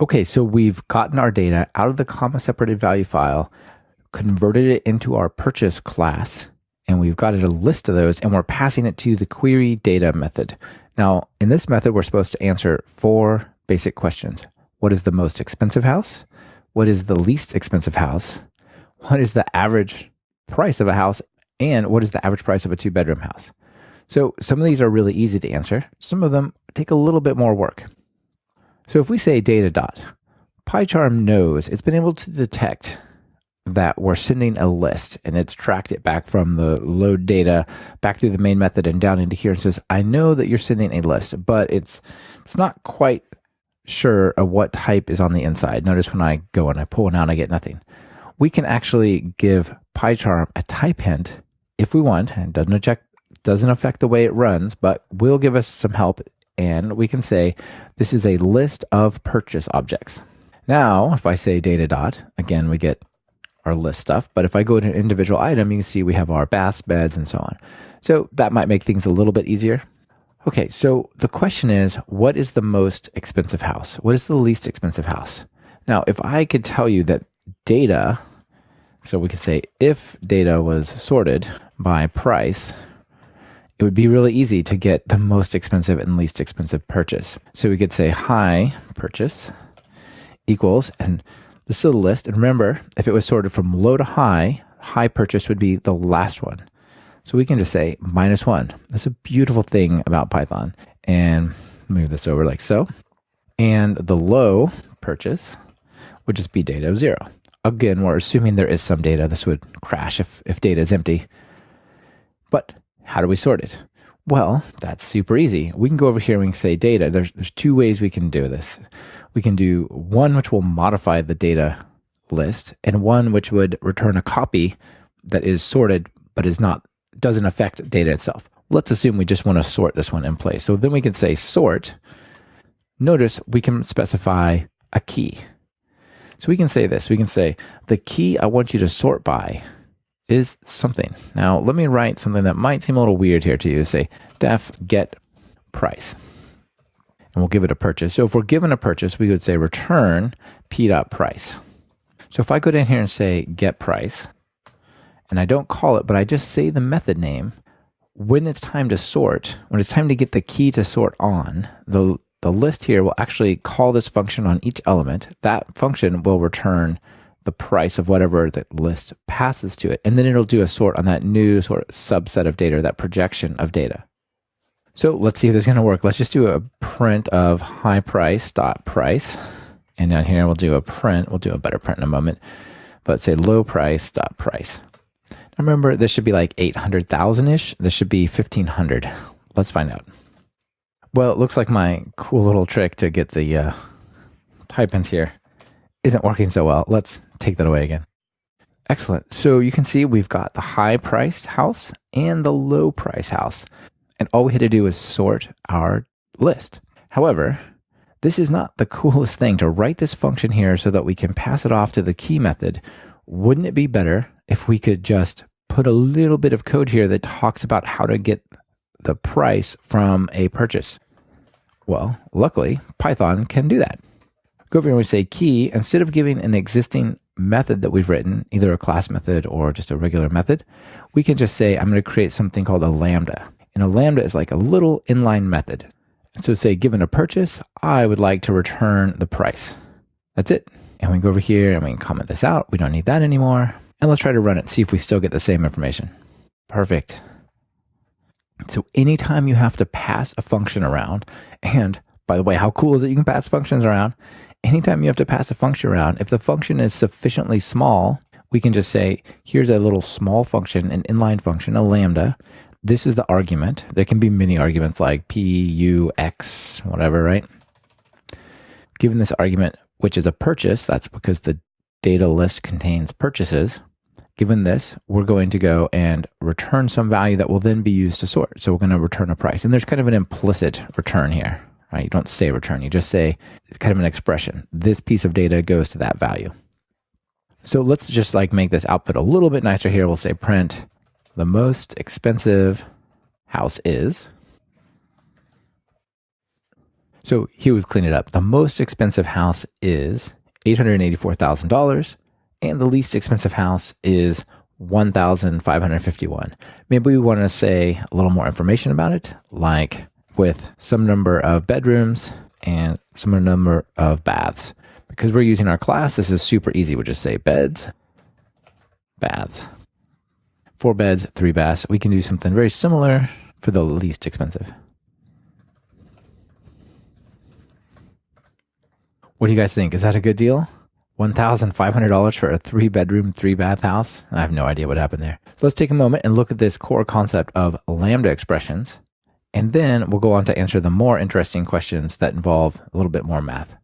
Okay, so we've gotten our data out of the comma separated value file, converted it into our purchase class, and we've got a list of those, and we're passing it to the query data method. Now, in this method, we're supposed to answer 4 basic questions. What is the most expensive house? What is the least expensive house? What is the average price of a house? And what is the average price of a 2-bedroom house? So some of these are really easy to answer. Some of them take a little bit more work. So if we say data dot, PyCharm knows it's been able to detect that we're sending a list, and it's tracked it back from the load data back through the main method and down into here and says, I know that you're sending a list, but it's not quite sure of what type is on the inside. Notice when I go and I pull one out, I get nothing. We can actually give PyCharm a type hint if we want, and doesn't affect the way it runs, but will give us some help. And we can say, this is a list of purchase objects. Now, if I say data dot, again, we get our list stuff. But if I go to an individual item, you can see we have our baths, beds, and so on. So that might make things a little bit easier. Okay, so the question is, what is the most expensive house? What is the least expensive house? Now, if I could tell you that data, so we could say if data was sorted by price, it would be really easy to get the most expensive and least expensive purchase. So we could say high purchase equals, and this is a list. And remember, if it was sorted from low to high, high purchase would be the last one. So we can just say -1. That's a beautiful thing about Python. And move this over like so. And the low purchase would just be data of 0. Again, we're assuming there is some data. This would crash if data is empty. But how do we sort it? Well, that's super easy. We can go over here and we can say data. There's 2 ways we can do this. We can do one which will modify the data list, and one which would return a copy that is sorted but doesn't affect data itself. Let's assume we just want to sort this one in place. So then we can say sort. Notice we can specify a key. So we can say this. We can say the key I want you to sort by is something. Now, let me write something that might seem a little weird here to you. Say def get price. And we'll give it a purchase. So if we're given a purchase, we would say return p.price. So if I go down here and say get price, and I don't call it, but I just say the method name, when it's time to sort, when it's time to get the key to sort on, the list here will actually call this function on each element. That function will return the price of whatever the list passes to it. And then it'll do a sort on that new sort of subset of data, that projection of data. So let's see if this is going to work. Let's just do a print of high price dot price. And down here we'll do a print. We'll do a better print in a moment. But let's say low price dot price. Now remember, this should be like 800,000-ish. This should be 1,500. Let's find out. Well, it looks like my cool little trick to get the type ins here isn't working so well. Let's take that away again. Excellent. So you can see we've got the high priced house and the low price house. And all we had to do is sort our list. However, this is not the coolest thing to write this function here so that we can pass it off to the key method. Wouldn't it be better if we could just put a little bit of code here that talks about how to get the price from a purchase? Well, luckily, Python can do that. Go over here and we say key. Instead of giving an existing method that we've written, either a class method or just a regular method, we can just say, I'm going to create something called a lambda. And a lambda is like a little inline method. So say, given a purchase, I would like to return the price. That's it. And we can go over here and we can comment this out. We don't need that anymore. And let's try to run it, see if we still get the same information. Perfect. So anytime you have to pass a function around, and by the way, how cool is it you can pass functions around? Anytime you have to pass a function around, if the function is sufficiently small, we can just say, here's a little small function, an inline function, a lambda. This is the argument. There can be many arguments like p, u, x, whatever, right? Given this argument, which is a purchase, that's because the data list contains purchases. Given this, we're going to go and return some value that will then be used to sort. So we're going to return a price. And there's kind of an implicit return here. Right? You don't say return, you just say it's kind of an expression. This piece of data goes to that value. So let's just like make this output a little bit nicer here. We'll say print the most expensive house is. So here we've cleaned it up. The most expensive house is $884,000, and the least expensive house is $1,551. Maybe we want to say a little more information about it, like with some number of bedrooms and some number of baths. Because we're using our class, this is super easy. We'll just say beds, baths. 4 beds, 3 baths. We can do something very similar for the least expensive. What do you guys think? Is that a good deal? $1,500 for a 3-bedroom, 3-bath house? I have no idea what happened there. So let's take a moment and look at this core concept of lambda expressions, and then we'll go on to answer the more interesting questions that involve a little bit more math.